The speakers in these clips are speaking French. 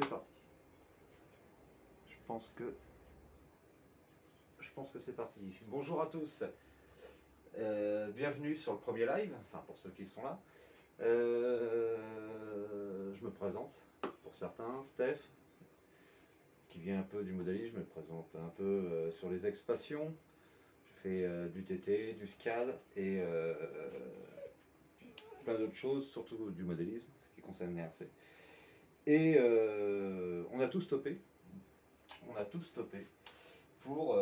c'est parti. Je pense que c'est parti. Bonjour à tous. Bienvenue sur le premier live, enfin pour ceux qui sont là. Je me présente pour certains, Steph, qui vient un peu du modélisme. Je me présente un peu sur les ex-passions. Je fais du TT, du SCAL et plein d'autres choses, surtout du modélisme, ce qui concerne les RC. Et on a tout stoppé. On a tout stoppé pour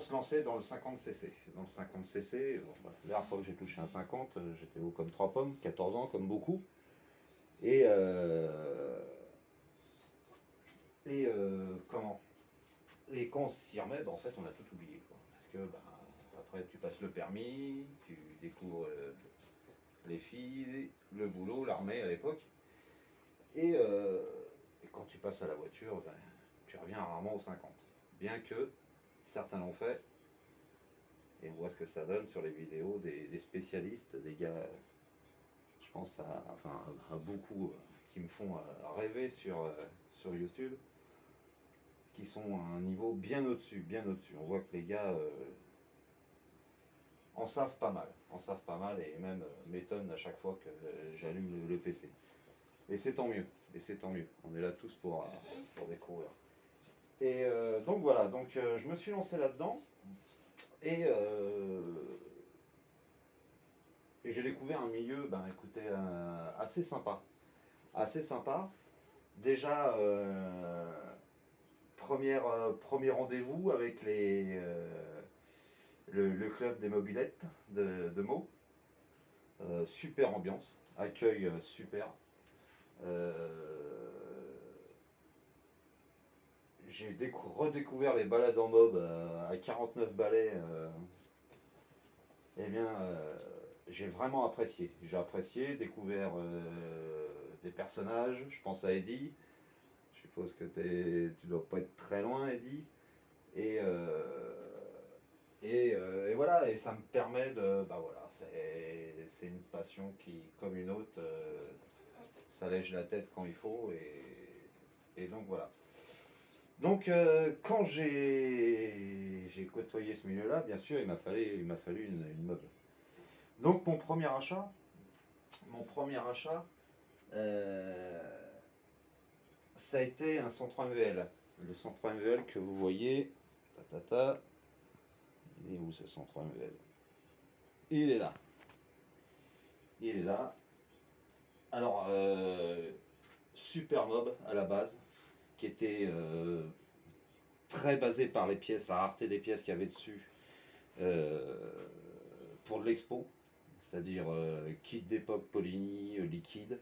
se lancer dans le 50cc. Dans le 50cc, bon, la dernière fois que j'ai touché un 50, j'étais haut comme 3 pommes, 14 ans comme beaucoup. Et comment Et quand on s'y remet, en fait, on a tout oublié, quoi. Parce que après, tu passes le permis, tu découvres les filles, le boulot, l'armée à l'époque. Et quand tu passes à la voiture, tu reviens rarement aux 50. Bien que certains l'ont fait, et on voit ce que ça donne sur les vidéos des spécialistes, des gars, je pense à beaucoup qui me font rêver sur YouTube, qui sont à un niveau bien au-dessus, bien au-dessus. On voit que les gars en savent pas mal, et même m'étonnent à chaque fois que j'allume le PC. Et c'est tant mieux, On est là tous pour découvrir. Et donc voilà, je me suis lancé là-dedans, et j'ai découvert un milieu, écoutez, assez sympa. Assez sympa. Déjà, premier rendez-vous avec le club des mobilettes de Meaux. Super ambiance, accueil super. J'ai redécouvert les balades en mob à 49 balais. Eh bien, j'ai vraiment apprécié. J'ai apprécié, découvert des personnages. Je pense à Eddie. Je suppose que tu dois pas être très loin, Eddie. Et, et voilà, et ça me permet de. Voilà, c'est une passion qui, comme une autre, s'allège la tête quand il faut. Et donc voilà. Donc quand j'ai côtoyé ce milieu-là, bien sûr, il m'a fallu une mob. Donc mon premier achat, euh, ça a été un 103 MVL. Le 103 MVL que vous voyez, il est où ce 103 MVL? Il est là. Il est là. Alors, super mob à la base, qui était très basé par les pièces, la rareté des pièces qu'il y avait dessus, euh, pour de l'expo, c'est-à-dire kit d'époque Polini, liquide,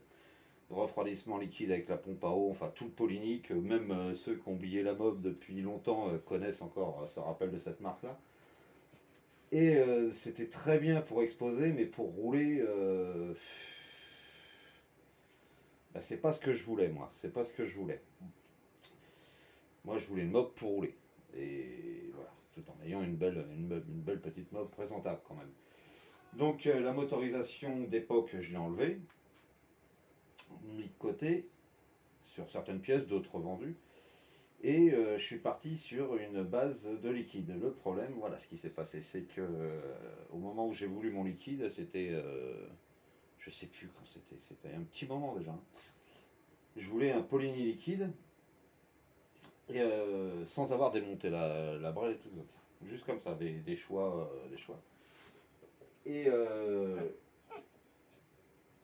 refroidissement liquide avec la pompe à eau, enfin tout le Polini, que même ceux qui ont oublié la mob depuis longtemps connaissent encore, se rappellent de cette marque-là. Et c'était très bien pour exposer, mais pour rouler, c'est pas ce que je voulais, moi. C'est pas ce que je voulais. Moi, je voulais une mob pour rouler. Et voilà, tout en ayant une belle petite mob présentable quand même. Donc la motorisation d'époque, je l'ai enlevée, mis de côté, sur certaines pièces, d'autres vendues. Et je suis parti sur une base de liquide. Le problème, voilà ce qui s'est passé, c'est que au moment où j'ai voulu mon liquide, c'était, je sais plus quand c'était un petit moment déjà. Je voulais un Polini liquide, et, sans avoir démonté la brêle et tout ça. Juste comme ça, des choix, des choix. Et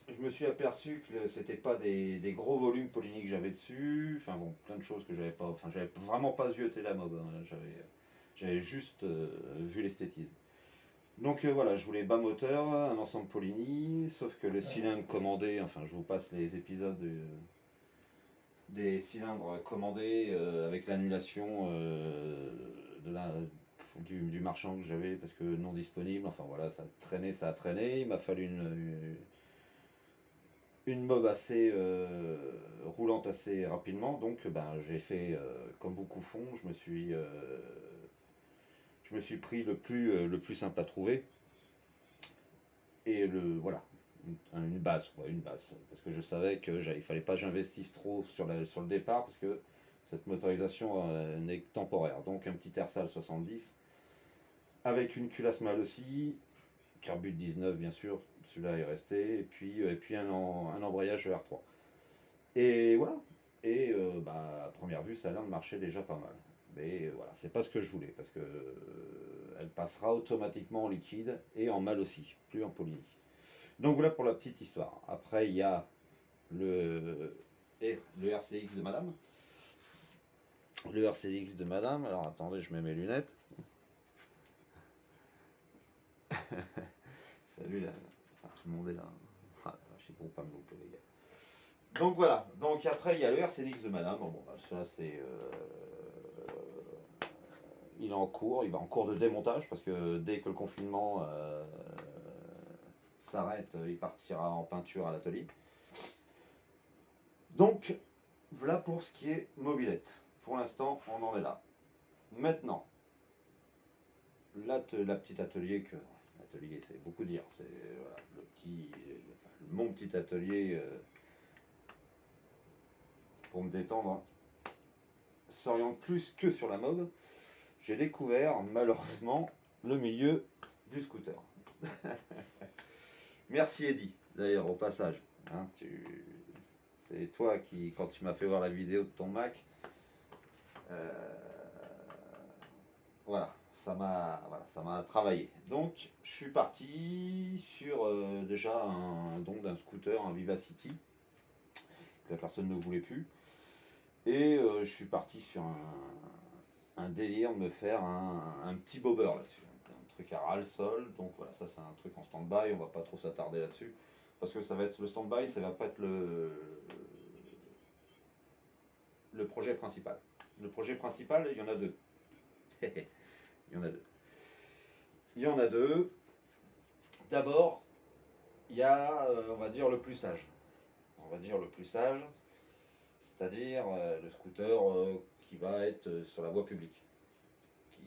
je me suis aperçu que c'était pas des gros volumes Polini que j'avais dessus. Enfin bon, plein de choses que j'avais pas. Enfin, j'avais vraiment pas zioté la mob, hein. J'avais juste vu l'esthétisme. Donc voilà, je voulais bas moteur, un ensemble Polini, sauf que le cylindre commandé, enfin je vous passe les épisodes des cylindres commandés avec l'annulation du marchand que j'avais parce que non disponible. Enfin voilà, ça a traîné. Il m'a fallu une mob assez roulante assez rapidement. Donc j'ai fait comme beaucoup font, je me suis pris le plus simple à trouver. Et voilà. une base, quoi, une base. Parce que je savais que il fallait pas que j'investisse trop sur le départ, parce que cette motorisation n'est que temporaire. Donc un petit Ersal 70, avec une culasse mal aussi, Carbut 19 bien sûr, celui-là est resté, et puis un embrayage R3. Et voilà. Et bah, à première vue, ça a l'air de marcher déjà pas mal. Mais voilà, c'est pas ce que je voulais, parce que elle passera automatiquement en liquide et en mal aussi, plus en polynie. Donc voilà pour la petite histoire. Après, il y a le, le RCX de Madame. Le RCX de Madame. Alors attendez, je mets mes lunettes. Salut là. Enfin, tout le monde est là. Ah, je sais pas me louper les gars. Donc voilà. Donc après, il y a le RCX de Madame. Bon, bah, ça c'est. Il est en cours. Il va en cours de démontage parce que dès que le confinement s'arrête, il partira en peinture à l'atelier. Donc voilà pour ce qui est mobilette. Pour l'instant, on en est là. Maintenant, la petite atelier que. L'atelier, c'est beaucoup dire. C'est voilà, le petit. Enfin, mon petit atelier pour me détendre s'oriente plus que sur la mob. J'ai découvert malheureusement le milieu du scooter. Merci Eddy, d'ailleurs, au passage. Hein, c'est toi qui, quand tu m'as fait voir la vidéo de ton Mac, euh, voilà, ça m'a travaillé. Donc, je suis parti sur déjà un don d'un scooter, un Vivacity, que la personne ne voulait plus. Et je suis parti sur un délire de me faire un petit bobber là-dessus. Un truc à ras le sol. Donc voilà, ça c'est un truc en stand-by, on va pas trop s'attarder là-dessus. Parce que ça va être le stand-by, ça va pas être le projet principal. Le projet principal, il y en a deux. Il y en a deux. Il y en a deux. D'abord, il y a, on va dire, le plus sage. On va dire le plus sage, c'est-à-dire le scooter qui va être sur la voie publique. Qui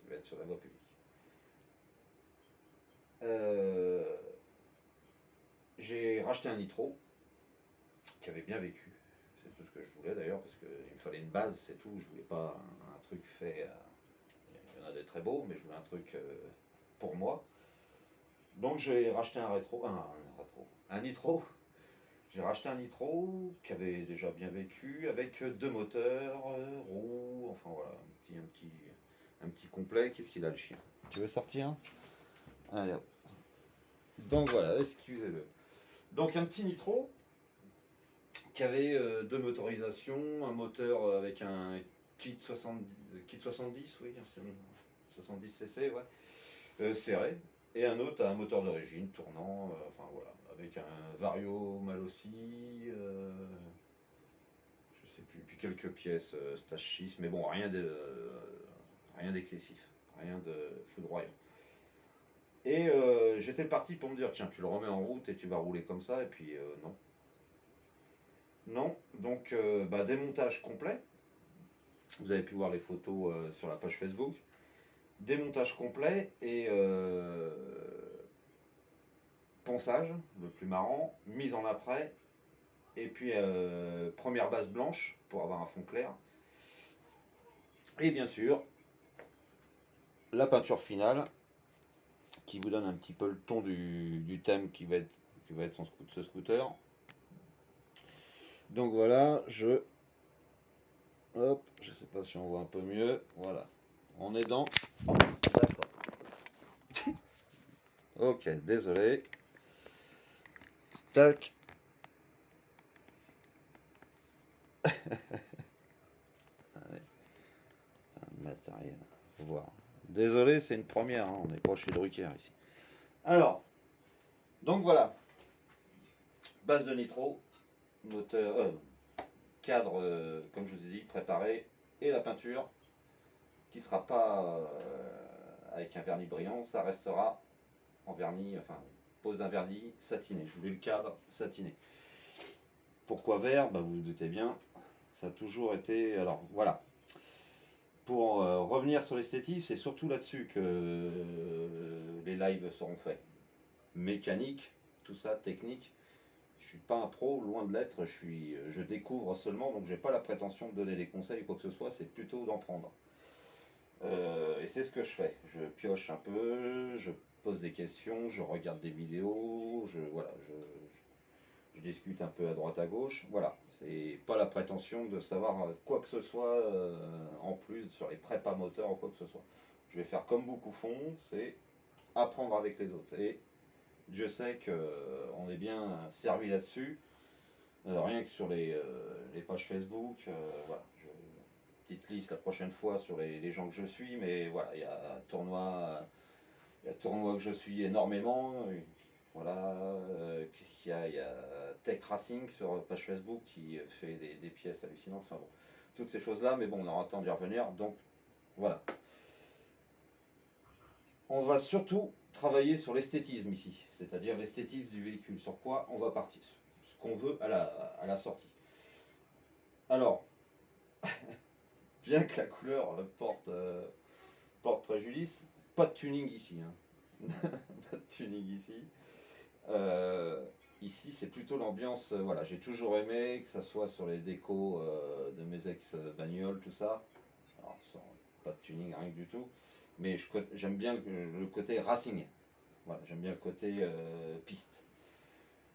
va être sur la voie publique. Euh, j'ai racheté un nitro qui avait bien vécu. C'est tout ce que je voulais d'ailleurs, parce qu'il me fallait une base, c'est tout. Je voulais pas un truc fait. Il y en a des très beaux, mais je voulais un truc pour moi. Donc j'ai racheté un nitro. J'ai racheté un nitro qui avait déjà bien vécu, avec deux moteurs, roues, enfin voilà, un petit complet. Qu'est-ce qu'il a le chien? Tu veux sortir? Allez hop. Donc voilà, excusez-le. Donc un petit nitro qui avait deux motorisations, un moteur avec un kit 70, oui, 70 cc, ouais, serré, et un autre à un moteur d'origine tournant, enfin voilà, avec un Vario mal aussi, je sais plus, puis quelques pièces Stage 6, mais bon, rien d'excessif, rien de foudroyant. Et j'étais parti pour me dire, tiens, tu le remets en route et tu vas rouler comme ça, et puis non. Non, donc bah, démontage complet. Vous avez pu voir les photos sur la page Facebook. Démontage complet et ponçage, le plus marrant, mise en après, et puis première base blanche pour avoir un fond clair. Et bien sûr, la peinture finale qui vous donne un petit peu le ton du thème qui va être ce scooter. Donc voilà, hop, je sais pas si on voit un peu mieux. Voilà, on est dans. D'accord. Ok, désolé. Tac. Allez, c'est un matériel. Faut voir. Désolé, c'est une première. Hein, on n'est pas chez Drucker ici. Alors, donc voilà. Base de nitro, moteur, cadre, comme je vous ai dit, préparé, et la peinture qui ne sera pas avec un vernis brillant, ça restera en vernis, enfin, pose d'un vernis satiné. Je voulais le cadre satiné. Pourquoi vert? Bah, vous vous doutez bien, ça a toujours été. Alors voilà. Pour revenir sur l'esthétique, c'est surtout là-dessus que les lives seront faits. mécanique, tout ça, technique. Je suis pas un pro, loin de l'être, je découvre seulement, donc j'ai pas la prétention de donner des conseils ou quoi que ce soit, c'est plutôt d'en prendre. Et c'est ce que je fais. Je pioche un peu, je pose des questions, je regarde des vidéos, je discute un peu à droite à gauche. Voilà, c'est pas la prétention de savoir quoi que ce soit en plus sur les prépas moteurs ou quoi que ce soit. Je vais faire comme beaucoup font, c'est apprendre avec les autres. Et Dieu sait qu'on est bien servi là-dessus, rien que sur les pages Facebook. Voilà, petite liste la prochaine fois sur les gens que je suis, mais voilà, il y a tournoi que je suis énormément. Voilà, qu'est-ce qu'il y a? Il y a Tech Racing sur page Facebook qui fait des pièces hallucinantes. Enfin bon, toutes ces choses-là, mais bon, on aura le temps d'y revenir. Donc voilà. On va surtout travailler sur l'esthétisme ici, c'est-à-dire l'esthétisme du véhicule, sur quoi on va partir, ce qu'on veut à la sortie. Alors, bien que la couleur porte préjudice, pas de tuning ici. Hein. Pas de tuning ici. Euh, Ici, c'est plutôt l'ambiance. Voilà, j'ai toujours aimé que ça soit sur les décos de mes ex-bagnoles, tout ça. Alors, pas de tuning, rien du tout. Mais j'aime bien le côté racing. Voilà, j'aime bien le côté piste.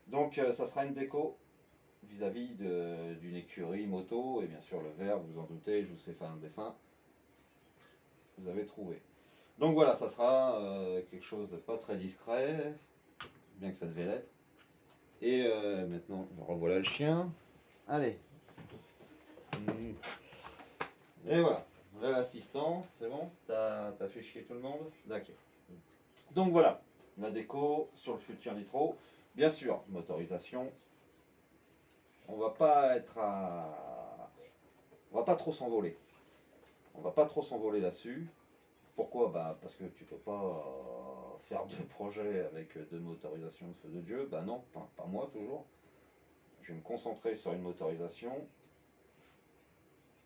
Donc, ça sera une déco vis-à-vis d'une écurie moto. Et bien sûr, le vert, vous vous en doutez, je vous ai fait un dessin. Vous avez trouvé. Donc voilà, ça sera quelque chose de pas très discret, bien que ça devait l'être. Et maintenant, revoilà le chien. Allez. Et voilà. Là, l'assistant, c'est bon? T'as fait chier tout le monde? D'accord. Donc voilà, la déco sur le futur nitro. Bien sûr, motorisation. On va pas être à. On va pas trop s'envoler. On va pas trop s'envoler là-dessus. Pourquoi? Bah parce que tu peux pas faire deux projets avec deux motorisations de feu de Dieu. Bah non, pas moi toujours. Je vais me concentrer sur une motorisation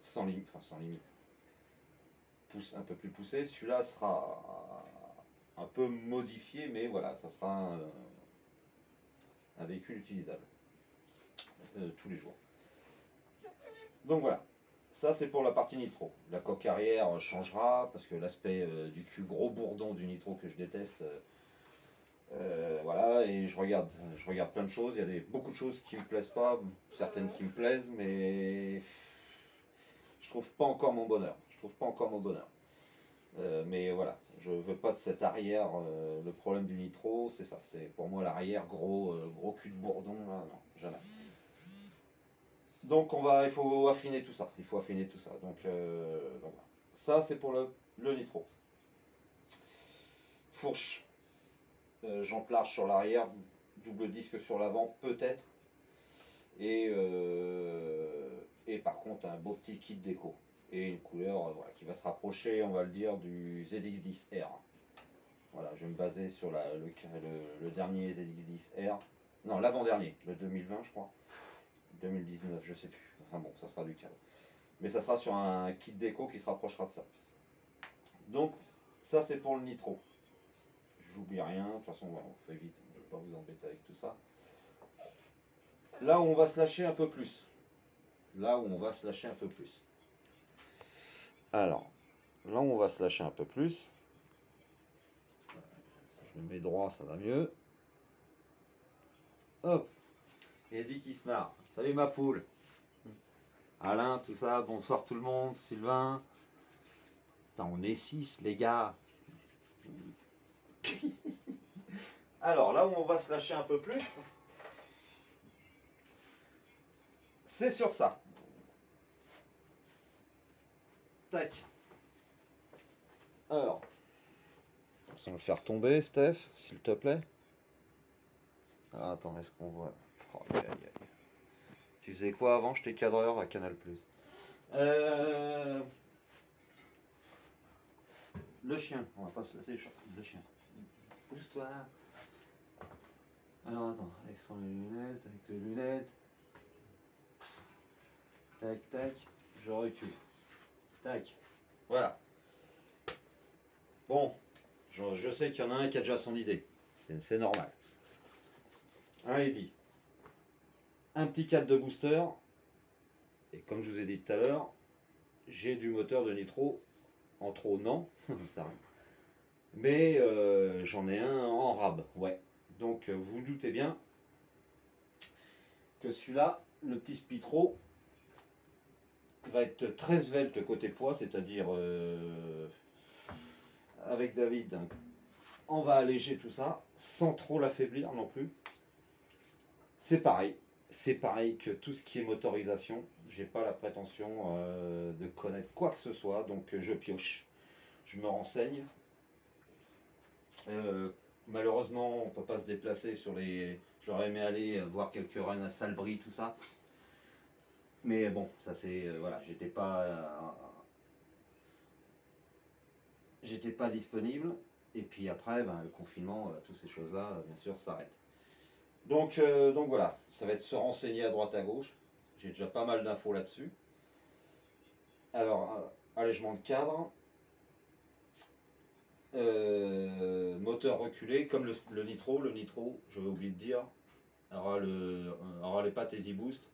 sans limite, enfin sans limite, un peu plus poussé. Celui-là sera un peu modifié, mais voilà, ça sera un véhicule utilisable tous les jours. Donc voilà, ça c'est pour la partie nitro. La coque arrière changera parce que l'aspect du cul gros bourdon du nitro que je déteste. Voilà, et je regarde plein de choses. Il y a beaucoup de choses qui me plaisent pas, certaines qui me plaisent, mais je trouve pas encore mon bonheur. Je trouve pas encore mon bonheur. Mais voilà, je veux pas de cette arrière. Le problème du nitro, c'est ça. C'est pour moi l'arrière gros cul de bourdon. Là, non, jamais. Donc il faut affiner tout ça. Il faut affiner tout ça. Donc voilà. Ça c'est pour le nitro. Fourche, jante large sur l'arrière, double disque sur l'avant peut-être. Et par contre un beau petit kit déco. Et une couleur voilà, qui va se rapprocher, on va le dire, du ZX10R. Voilà, je vais me baser sur le dernier ZX10R. Non, l'avant-dernier, le 2020 je crois. 2019, je sais plus. Enfin bon, ça sera du cadre. Mais ça sera sur un kit déco qui se rapprochera de ça. Donc, ça c'est pour le nitro. J'oublie rien, de toute façon, voilà, on fait vite, je ne vais pas vous embêter avec tout ça. Là où on va se lâcher un peu plus. Là où on va se lâcher un peu plus. Alors, là où on va se lâcher un peu plus. Si je me mets droit, ça va mieux. Hop. Eddie qui se marre. Salut ma poule. Alain, tout ça, bonsoir tout le monde, Sylvain. Putain, on est 6 les gars. Alors là où on va se lâcher un peu plus, c'est sur ça. Tac. Alors, on va le faire tomber, Steph, s'il te plaît. Ah, attends, est-ce qu'on voit? Oh, aïe, aïe, aïe. Tu faisais quoi avant? J'étais cadreur à Canal+. Euh... Le chien, on va pas se laisser le chien. Pousse-toi. Alors attends, avec sans les lunettes, avec les lunettes. Tac, tac, je recule. Tac. Voilà. Bon, je sais qu'il y en a un qui a déjà son idée. C'est normal. un Eddy, un petit cadre de booster, et comme je vous ai dit tout à l'heure, j'ai du moteur de nitro en trop, non, ça arrive. Mais j'en ai un en rab, ouais. Donc vous vous doutez bien que celui-là, le petit Spitro, va être très svelte côté poids, c'est-à-dire avec David, on va alléger tout ça sans trop l'affaiblir non plus. C'est pareil, c'est pareil que tout ce qui est motorisation. J'ai pas la prétention de connaître quoi que ce soit, donc je pioche, je me renseigne. Euh, Malheureusement, on peut pas se déplacer sur les. J'aurais aimé aller voir quelques runs à Salbris, tout ça. Mais bon, ça c'est voilà, j'étais pas disponible. Et puis après, ben, le confinement, toutes ces choses-là, bien sûr, s'arrêtent. Donc voilà, ça va être se renseigner à droite à gauche. J'ai déjà pas mal d'infos là-dessus. Alors, allègement de cadre, moteur reculé, comme le nitro. Le nitro, j'avais oublié de dire, aura les pattes Easy Boost.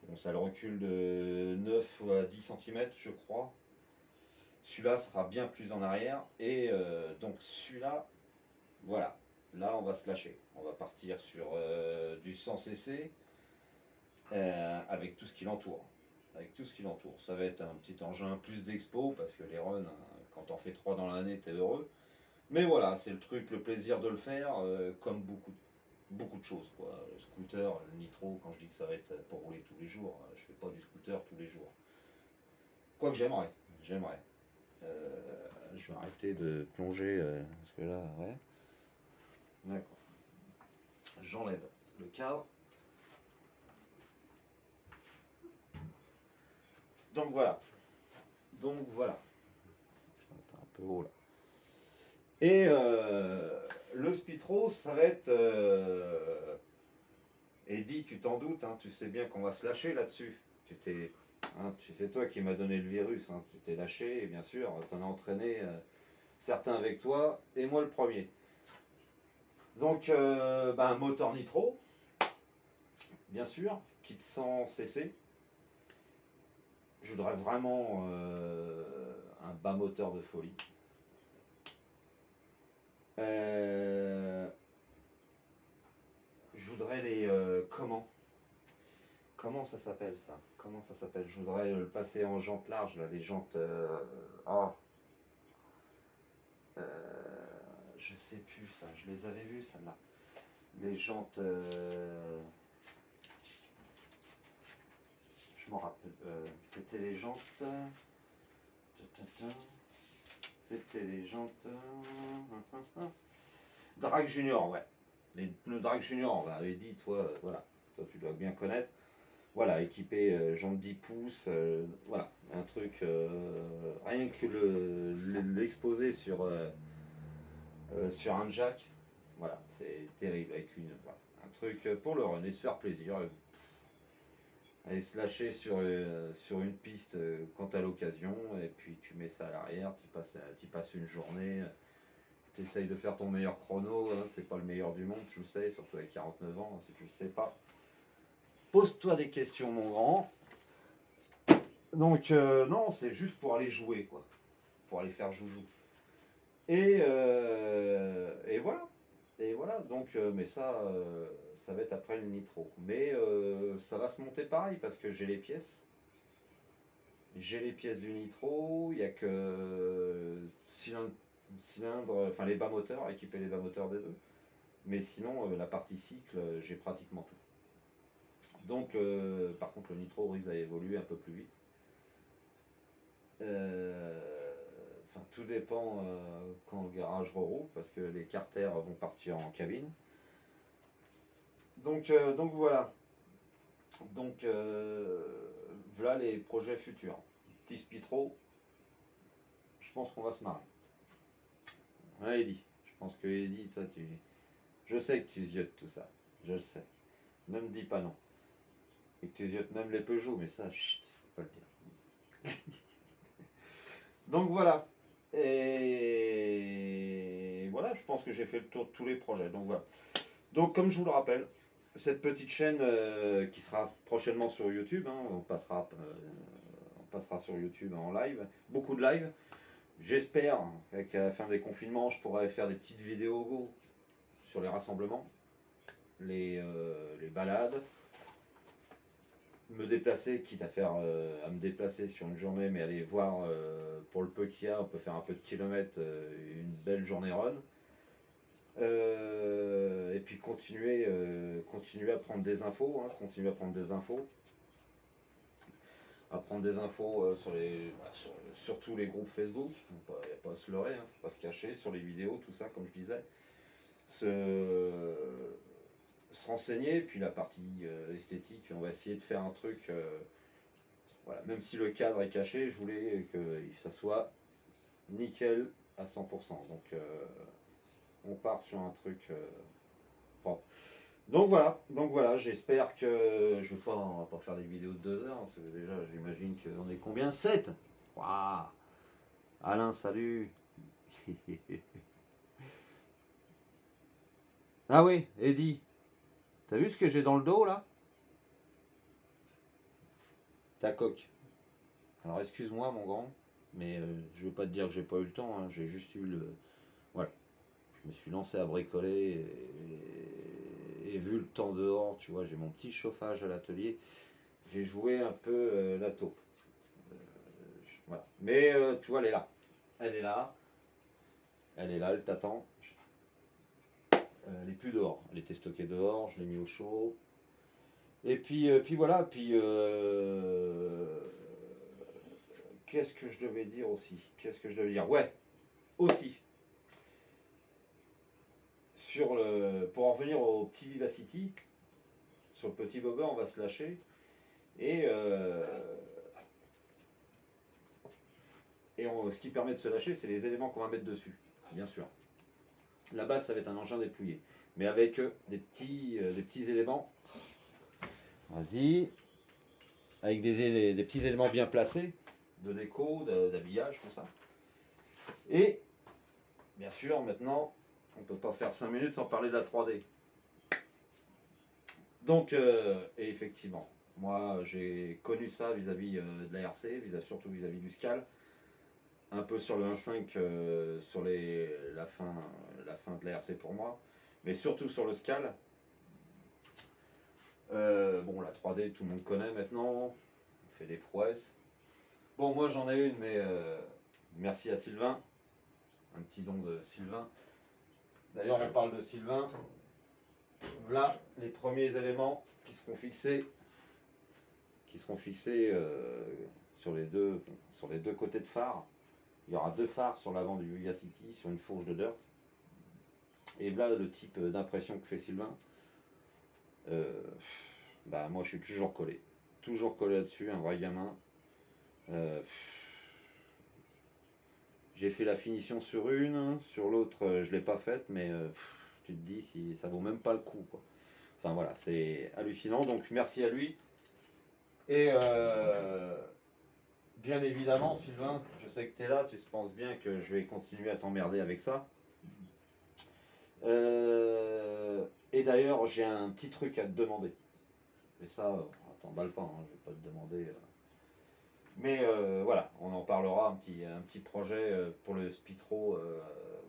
Bon, ça le recule de 9 à 10 cm, je crois. Celui-là sera bien plus en arrière. Et donc celui-là, voilà. Là, on va se lâcher. On va partir sur du 100 cc avec tout ce qui l'entoure. Avec tout ce qui l'entoure. Ça va être un petit engin plus d'expo parce que les runs, quand on fait 3 dans l'année, t'es heureux. Mais voilà, c'est le truc, le plaisir de le faire, comme beaucoup de choses, quoi. Le scooter, le nitro, quand je dis que ça va être pour rouler tous les jours, je fais pas du scooter tous les jours. Quoique j'aimerais. Je vais arrêter de plonger, parce que là, ouais. D'accord. J'enlève le cadre. Donc voilà. Donc voilà. C'est un peu haut là. Et le Spitro, ça va être. Eddie, tu t'en doutes, hein, tu sais bien qu'on va se lâcher là-dessus. C'est toi qui m'as donné le virus, hein, tu t'es lâché, et bien sûr, tu en as entraîné certains avec toi, et moi le premier. Donc, ben, moteur nitro, bien sûr, kit 100 cc. Je voudrais vraiment un bas moteur de folie. Euh, je voudrais les. Comment ça s'appelle ça? Comment ça s'appelle? Je voudrais le passer en jante large, là, les jantes. Oh, euh, je sais plus ça, je les avais vues, celles-là. Les jantes. Je m'en rappelle. C'était les jantes. C'était les jantes. Drag Junior, ouais. Les pneus Drag Junior, on avait dit, toi, voilà. Toi, tu dois bien connaître. Voilà, équipé jantes 10 pouces. Voilà, un truc. Rien que l'exposer sur un jack. Voilà, c'est terrible. Avec voilà, un truc pour le run et se faire plaisir. Aller se lâcher sur une piste quand t'as l'occasion, et puis tu mets ça à l'arrière, tu passes une journée, tu essayes de faire ton meilleur chrono, hein, t'es pas le meilleur du monde, tu le sais, surtout avec 49 ans, hein, si tu le sais pas. Pose-toi des questions, mon grand. Donc, non, c'est juste pour aller jouer, quoi. Pour aller faire joujou. Et voilà. Et voilà, donc, mais ça va être après le nitro. Mais ça va se monter pareil parce que j'ai les pièces. J'ai les pièces du nitro, il n'y a que enfin les bas moteurs, équiper les bas moteurs des deux. Mais sinon, la partie cycle, j'ai pratiquement tout. Donc, par contre, le nitro risque d'évoluer un peu plus vite. Enfin, tout dépend quand le garage rouvre, parce que les carters vont partir en cabine. Donc voilà. Donc voilà les projets futurs. Petit Spitro, je pense qu'on va se marrer. Ouais, Eddy. Je pense que Eddy, toi, je sais que tu ziotes tout ça. Je le sais. Ne me dis pas non. Et que tu ziotes même les Peugeot, mais ça, chut, faut pas le dire. Donc voilà. Et voilà, je pense que j'ai fait le tour de tous les projets. Donc voilà. Donc, comme je vous le rappelle, cette petite chaîne qui sera prochainement sur YouTube, hein, on passera sur YouTube en live, beaucoup de live. J'espère qu'à la fin des confinements, je pourrai faire des petites vidéos sur les rassemblements, les balades, me déplacer, quitte à me déplacer sur une journée, mais aller voir pour le peu qu'il y a, on peut faire un peu de kilomètres, une belle journée run. Et puis continuer à prendre des infos, hein, continuer à prendre des infos, sur tous les groupes Facebook. Il n'y a pas à se leurrer, hein, faut pas se cacher sur les vidéos, tout ça, comme je disais. Se, se renseigner, puis la partie esthétique, on va essayer de faire un truc. Voilà, même si le cadre est caché, je voulais que ça soit nickel à 100%. Donc on part sur un truc propre. Donc voilà, j'espère que on va pas faire des vidéos de 2 heures, hein, parce que déjà j'imagine qu'on est combien? 7. Waouh. Alain, salut. Ah oui, Eddie, t'as vu ce que j'ai dans le dos là? Ta coque. Alors excuse-moi mon grand, mais je veux pas te dire que j'ai pas eu le temps, hein, j'ai juste eu le. Voilà, je me suis lancé à bricoler et vu le temps dehors, tu vois, j'ai mon petit chauffage à l'atelier, j'ai joué un peu la taupe. Voilà. Mais tu vois, elle est là. Elle est là. Elle est là, elle t'attend. Elle est plus dehors. Elle était stockée dehors, je l'ai mis au chaud. Et puis voilà, qu'est-ce que je devais dire aussi? Qu'est-ce que je devais dire? Ouais, aussi. Pour en revenir au petit Vivacity, sur le petit bobber, on va se lâcher. Et, ce qui permet de se lâcher, c'est les éléments qu'on va mettre dessus, bien sûr. La base, ça va être un engin dépouillé, mais avec des petits éléments. Vas-y. Avec des petits éléments bien placés, de déco, d'habillage, tout ça. Et, bien sûr, maintenant, on ne peut pas faire 5 minutes sans parler de la 3D. Donc, et effectivement, moi, j'ai connu ça vis-à-vis de la RC, surtout vis-à-vis du SCAL. Un peu sur le 1.5, sur la fin de la RC pour moi, mais surtout sur le SCAL. Bon, la 3D, tout le monde connaît maintenant, on fait des prouesses. Bon, moi j'en ai une, mais merci à Sylvain, un petit don de Sylvain. D'ailleurs, on parle de Sylvain. Voilà les premiers éléments qui seront fixés sur les deux côtés de phare. Il y aura 2 phares sur l'avant du Vivacity sur une fourche de dirt. Et là, le type d'impression que fait Sylvain, euh, bah moi je suis toujours collé là-dessus, un vrai gamin. Euh, j'ai fait la finition sur l'autre je l'ai pas faite, mais tu te dis si ça vaut même pas le coup, quoi. Enfin voilà, c'est hallucinant. Donc merci à lui. Et bien évidemment, Sylvain, je sais que tu es là, tu penses bien que je vais continuer à t'emmerder avec ça. Et d'ailleurs, j'ai un petit truc à te demander. Et ça, t'emballe pas, hein, je vais pas te demander. Mais voilà, on en parlera, un petit projet pour le Spitro,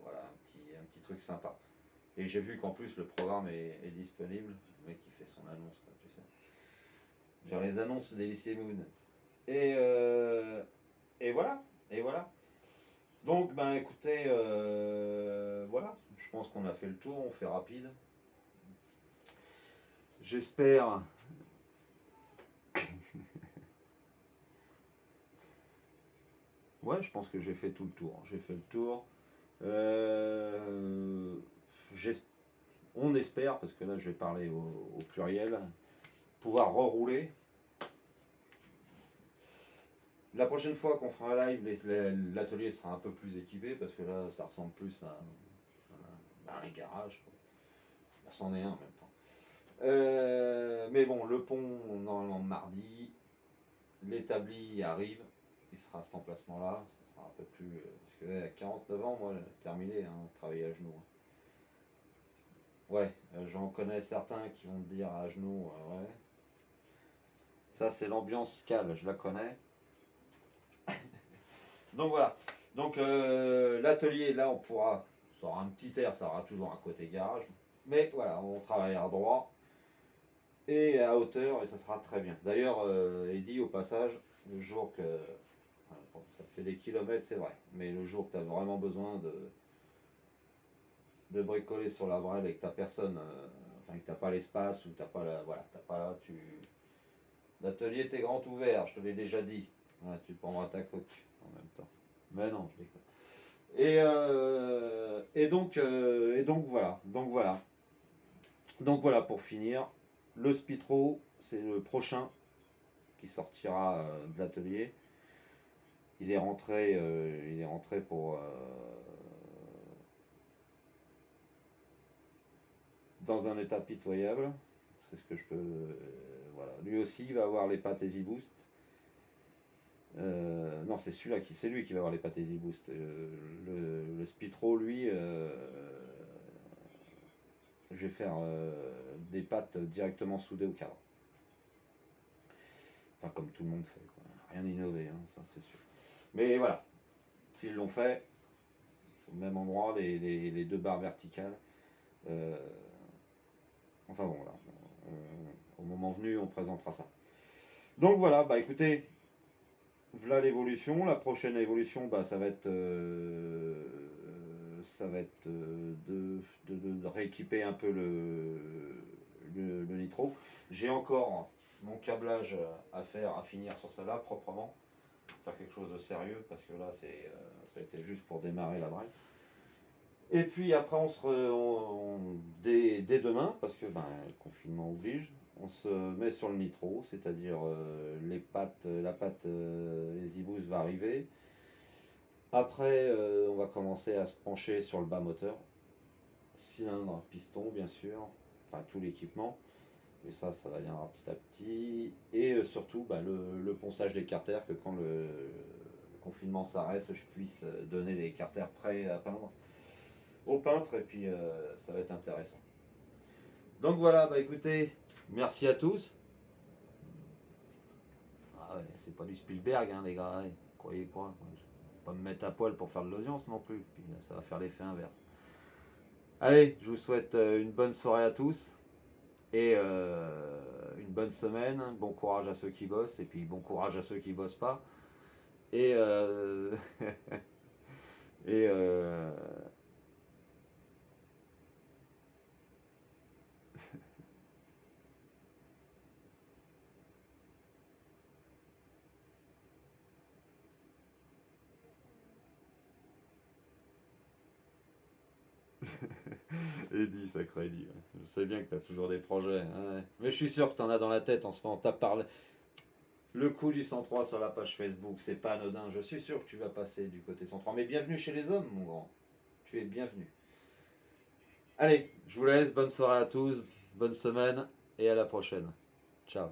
voilà, un petit truc sympa. Et j'ai vu qu'en plus le programme est disponible. Le mec qui fait son annonce, quoi, tu sais. Genre les annonces d'Elyssée Moon. Et, et voilà, et voilà. Donc, ben écoutez, voilà, je pense qu'on a fait le tour, on fait rapide. J'espère. Ouais, je pense que j'ai fait tout le tour. J'ai fait le tour. Euh, on espère, parce que là je vais parler au pluriel, pouvoir rerouler. La prochaine fois qu'on fera un live, l'atelier sera un peu plus équipé, parce que là ça ressemble plus à un garage, quoi. Bah, c'en est un en même temps. Mais bon, le pont, normalement mardi, l'établi arrive, il sera à cet emplacement-là, ça sera un peu plus. Parce que à 49 ans, moi, terminé, hein, travailler à genoux. Ouais, j'en connais certains qui vont te dire à genoux, ouais. Ça, c'est l'ambiance scale, je la connais. Donc voilà. Donc l'atelier, là, on pourra, ça aura un petit air, ça aura toujours un côté garage. Mais voilà, on travaillera droit et à hauteur et ça sera très bien. D'ailleurs, Eddy, au passage, le jour que. Bon, ça te fait des kilomètres, c'est vrai. Mais le jour que tu as vraiment besoin de bricoler sur la vrelle et que t'as personne, enfin que t'as pas l'espace ou t'as pas la. Voilà, t'as pas. L'atelier t'est grand ouvert, je te l'ai déjà dit. Voilà, tu prendras ta coque en même temps. Mais non, je déconne. Et donc voilà. Donc voilà pour finir. Le Spitro, c'est le prochain qui sortira de l'atelier. Il est rentré pour dans un état pitoyable. C'est ce que je peux. Voilà. Lui aussi, il va avoir les pattes Easy Boost. Non, c'est lui qui va avoir les pattes Easy Boost. Le Spitro, lui, je vais faire des pattes directement soudées au cadre. Enfin, comme tout le monde fait, quoi. Rien d'innové, hein, ça c'est sûr. Mais voilà, s'ils l'ont fait, au même endroit, les deux barres verticales. Euh, enfin bon, voilà. Au moment venu, on présentera ça. Donc voilà, bah écoutez, voilà l'évolution. La prochaine évolution, bah, ça va être de rééquiper un peu le nitro. J'ai encore mon câblage à faire, à finir sur celle-là proprement. Faire quelque chose de sérieux parce que là, ça a été juste pour démarrer la brelle. Et puis après, dès demain, parce que ben, le confinement oblige, on se met sur le nitro, c'est-à-dire la pâte EasyBoost va arriver. Après, on va commencer à se pencher sur le bas moteur, cylindre, piston, bien sûr, enfin tout l'équipement. Mais ça viendra petit à petit. Et surtout, bah, le ponçage des carters, que quand le confinement s'arrête, je puisse donner les carters prêts à peindre au peintre. Et puis, ça va être intéressant. Donc voilà, bah écoutez, merci à tous. Ah ouais, c'est pas du Spielberg, hein, les gars. Ouais. Croyez quoi? Je vais pas me mettre à poil pour faire de l'audience non plus. Puis là, ça va faire l'effet inverse. Allez, je vous souhaite une bonne soirée à tous. Et une bonne semaine. Bon courage à ceux qui bossent. Et puis bon courage à ceux qui bossent pas. Et, et Eddie, sacré Eddie. Ouais. Je sais bien que tu as toujours des projets. Hein, ouais. Mais je suis sûr que tu en as dans la tête en ce moment. T'as parlé. Le coup du 103 sur la page Facebook, c'est pas anodin. Je suis sûr que tu vas passer du côté 103. Mais bienvenue chez les hommes, mon grand. Tu es bienvenu. Allez, je vous laisse. Bonne soirée à tous. Bonne semaine. Et à la prochaine. Ciao.